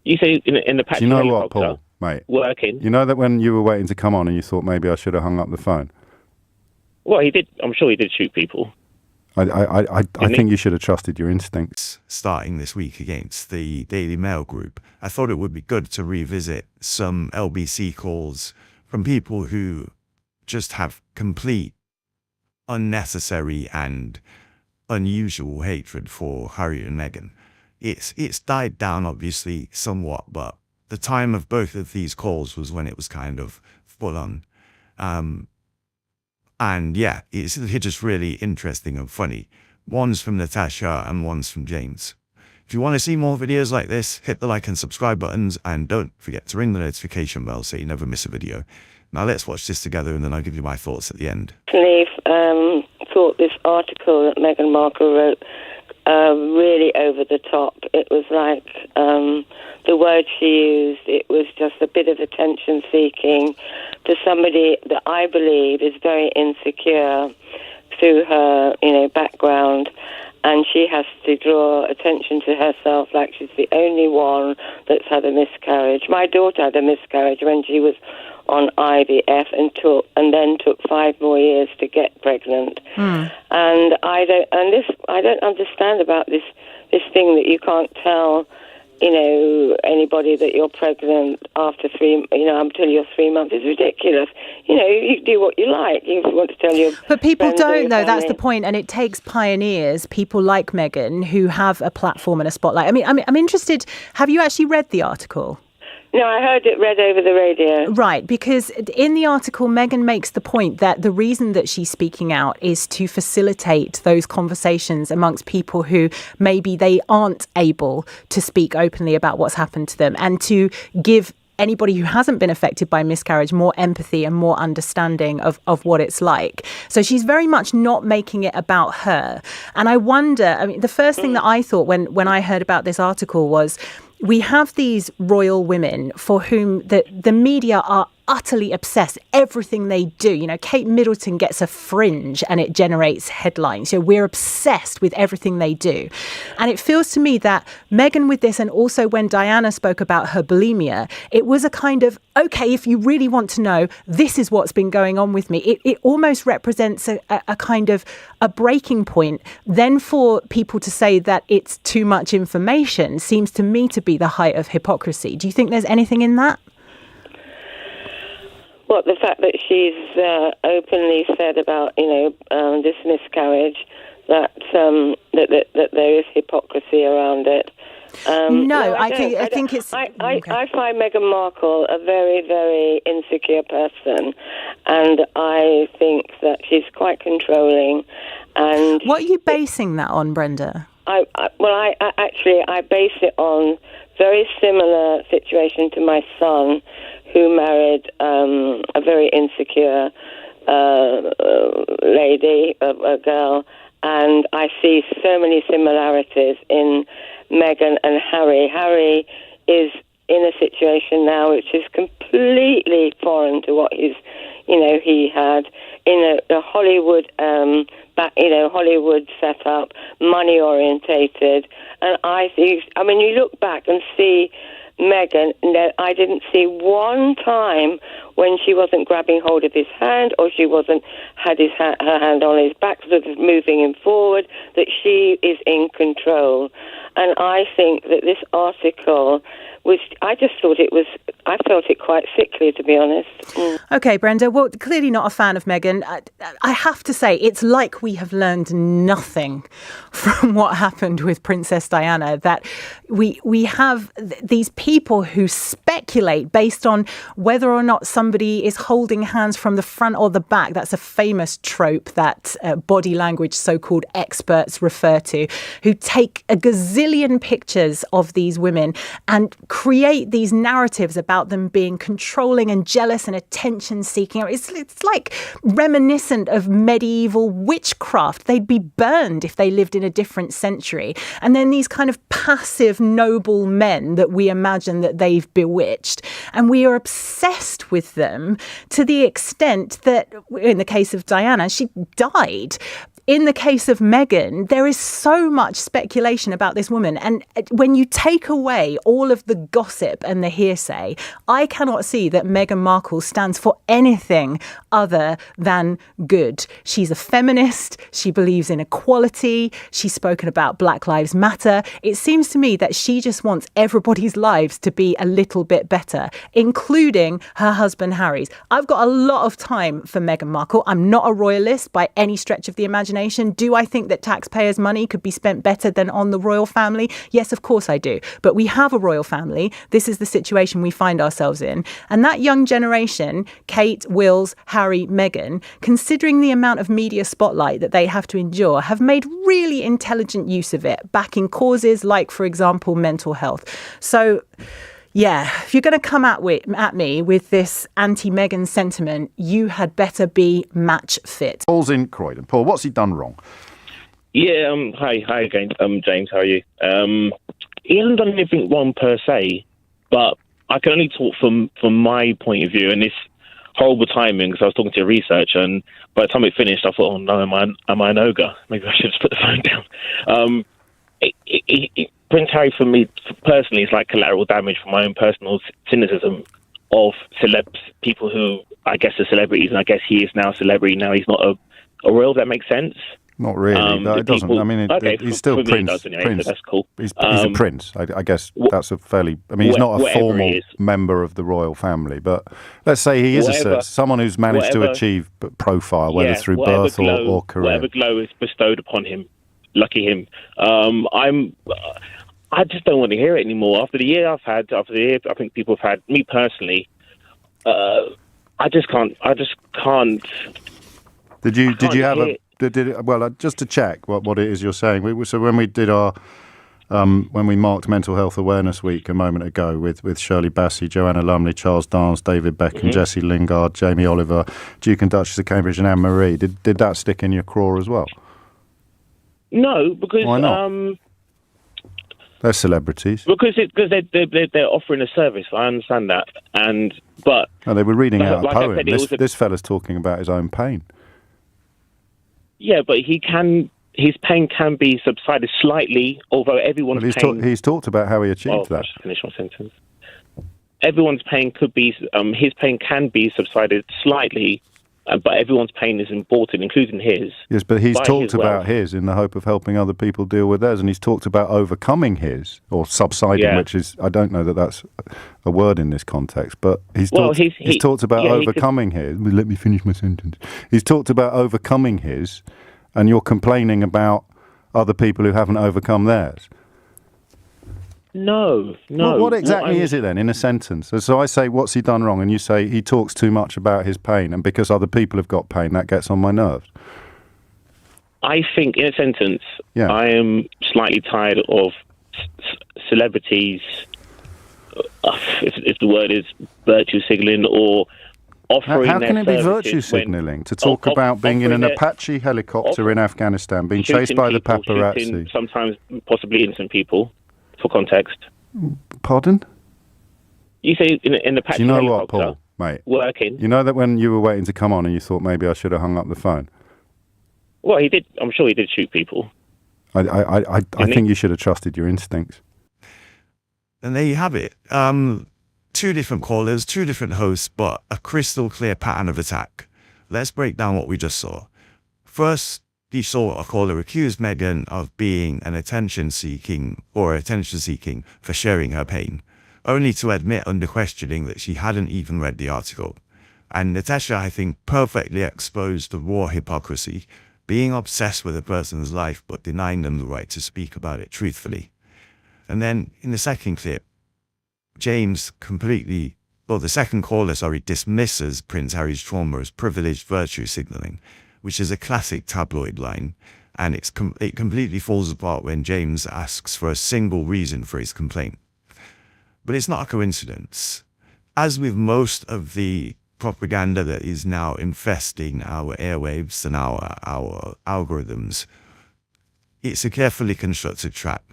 You say in the Patrick Do you know helicopter, what, Paul, mate? Working. You know that when you were waiting to come on and you thought maybe I should have hung up the phone? Well, he did. I'm sure he did shoot people. I think you should have trusted your instincts. Starting this week against the Daily Mail group, I thought it would be good to revisit some LBC calls from people who just have complete unnecessary and unusual hatred for Harry and Meghan. It's died down obviously somewhat, but the time of both of these calls was when it was kind of full on. And yeah, it's just really interesting and funny. One's from Natasha and one's from James. If you want to see more videos like this, hit the like and subscribe buttons, and don't forget to ring the notification bell so you never miss a video. Now let's watch this together and then I'll give you my thoughts at the end. I thought this article that Meghan Markle wrote really over the top. It was like the word she used, it was just a bit of attention seeking to somebody that I believe is very insecure through her, background, and she has to draw attention to herself like she's the only one that's had a miscarriage. My daughter had a miscarriage when she was on IVF and then took 5 more years to get pregnant. And I don't understand about this thing that you can't tell anybody that you're pregnant after until you're 3 months is ridiculous. You do what you like. You want to tell your But people friends or don't your know. That's family. the point. And it takes pioneers, people like Meghan, who have a platform and a spotlight. I mean, I'm interested. Have you actually read the article? No, I heard it read over the radio. Right, because in the article, Meghan makes the point that the reason that she's speaking out is to facilitate those conversations amongst people who maybe they aren't able to speak openly about what's happened to them, and to give anybody who hasn't been affected by miscarriage more empathy and more understanding of what it's like. So she's very much not making it about her. And I wonder, the first thing that I thought when I heard about this article was, we have these royal women for whom the media are utterly obsessed. Everything they do, Kate Middleton gets a fringe and it generates headlines. We're obsessed with everything they do. And it feels to me that Meghan with this, and also when Diana spoke about her bulimia, it was a kind of, okay, if you really want to know, this is what's been going on with me. It almost represents a kind of a breaking point. Then for people to say that it's too much information seems to me to be the height of hypocrisy. Do you think there's anything in that? What, the fact that she's openly said about this miscarriage, that there is hypocrisy around it. I think it's. I find Meghan Markle a very, very insecure person, and I think that she's quite controlling. And what are you basing that on, Brenda? I base it on very similar situation to my son, who married a very insecure lady, a girl, and I see so many similarities in Meghan and Harry. Harry is in a situation now which is completely foreign to what he had in a Hollywood, Hollywood setup, money orientated, and you look back and see Meghan, I didn't see one time when she wasn't grabbing hold of his hand or she wasn't had her hand on his back, sort of moving him forward, that she is in control. And I think that this article I felt it quite sickly, to be honest. Okay, Brenda, well, clearly not a fan of Meghan. I have to say, it's like we have learned nothing from what happened with Princess Diana, that we have these people who speculate based on whether or not somebody is holding hands from the front or the back. That's a famous trope that body language so-called experts refer to, who take a gazillion pictures of these women and create these narratives about them being controlling and jealous and attention-seeking. It's like reminiscent of medieval witchcraft. They'd be burned if they lived in a different century. And then these kind of passive, noble men that we imagine that they've bewitched. And we are obsessed with them to the extent that, in the case of Diana, she died. in the case of Meghan, there is so much speculation about this woman. And when you take away all of the gossip and the hearsay, I cannot see that Meghan Markle stands for anything other than good. She's a feminist. She believes in equality. She's spoken about Black Lives Matter. It seems to me that she just wants everybody's lives to be a little bit better, including her husband Harry's. I've got a lot of time for Meghan Markle. I'm not a royalist by any stretch of the imagination. Do I think that taxpayers' money could be spent better than on the royal family? Yes, of course I do. But we have a royal family. This is the situation we find ourselves in. And that young generation, Kate, Wills, Harry, Meghan, considering the amount of media spotlight that they have to endure, have made really intelligent use of it, backing causes like, for example, mental health. So, yeah, if you're going to come at me with this anti-Meghan sentiment, you had better be match fit. Paul's in Croydon. Paul, what's he done wrong? Yeah, hi again, James, how are you? He hasn't done anything wrong per se, but I can only talk from my point of view, and it's horrible timing because I was talking to a researcher, and by the time it finished, I thought, oh no, am I an ogre? Maybe I should just put the phone down. Prince Harry, for me personally, is like collateral damage for my own personal cynicism of celebs, people who I guess are celebrities, and I guess he is now a celebrity. Now he's not a royal. If that makes sense. Not really. No, it doesn't. I mean, he's still Prince. Does anyway, Prince. So that's cool. He's a prince. I guess that's a fairly. I mean, he's not a formal member of the royal family, but let's say he is someone who's managed to achieve profile, whether through birth or career. Whatever glow is bestowed upon him, lucky him. I just don't want to hear it anymore. After the year I've had, I think people have had, me personally, I just can't. Did you have just to check what it is you're saying. So when we did our when we marked Mental Health Awareness Week a moment ago with Shirley Bassey, Joanna Lumley, Charles Dance, David Beckham, Jessie Lingard, Jamie Oliver, Duke and Duchess of Cambridge, and Anne Marie, did that stick in your craw as well? No, because why not? They're celebrities. Because they're offering a service. I understand that, but they were reading out a poem. This fella's talking about his own pain. Yeah, but his pain can be subsided slightly, although everyone's pain... He's talked about how he achieved that. I should finish my sentence. Everyone's pain could be... his pain can be subsided slightly, but everyone's pain is important, including his. Yes, but he's talked about his in the hope of helping other people deal with theirs, and he's talked about overcoming his, or subsiding, which is... I don't know that that's a word in this context, but he's talked about overcoming his... Let me finish my sentence. He's talked about overcoming his, and you're complaining about other people who haven't overcome theirs. No. What exactly is it then, in a sentence? So I say, what's he done wrong? And you say, he talks too much about his pain, and because other people have got pain, that gets on my nerves. I think, in a sentence, I am slightly tired of celebrities, if the word is virtue signalling, or offering How can their it be services virtue signalling to talk about being in an Apache helicopter in Afghanistan, being chased by the paparazzi? Sometimes possibly innocent people. For context. Pardon? You say in the Apache helicopter. Do you know what, Paul, mate? Working. You know that when you were waiting to come on and you thought maybe I should have hung up the phone? Well, he did. I'm sure he did shoot people. I think you should have trusted your instincts. And there you have it. Two different callers, two different hosts, but a crystal clear pattern of attack. Let's break down what we just saw. First, you saw a caller accuse Meghan of being an attention seeking for sharing her pain, only to admit under questioning that she hadn't even read the article. And Natasha, I think, perfectly exposed the raw hypocrisy, being obsessed with a person's life but denying them the right to speak about it truthfully. And then in the second clip, James the second caller, dismisses Prince Harry's trauma as privileged virtue signalling, which is a classic tabloid line, and it completely falls apart when James asks for a single reason for his complaint. But it's not a coincidence. As with most of the propaganda that is now infesting our airwaves and our algorithms, it's a carefully constructed trap.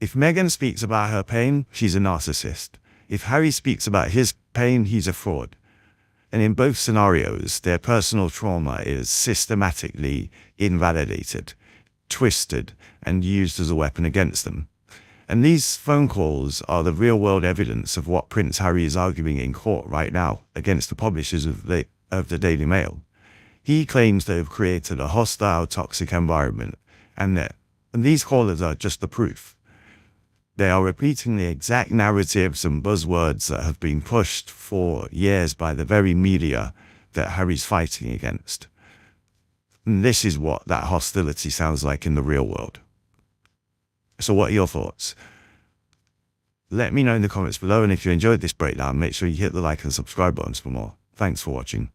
If Meghan speaks about her pain, she's a narcissist. If Harry speaks about his pain, he's a fraud. And in both scenarios, their personal trauma is systematically invalidated, twisted, and used as a weapon against them. And these phone calls are the real-world evidence of what Prince Harry is arguing in court right now against the publishers of the Daily Mail. He claims they have created a hostile, toxic environment, and these callers are just the proof. They are repeating the exact narratives and buzzwords that have been pushed for years by the very media that Harry's fighting against. And this is what that hostility sounds like in the real world. So what are your thoughts? Let me know in the comments below, and if you enjoyed this breakdown, make sure you hit the like and subscribe buttons for more. Thanks for watching.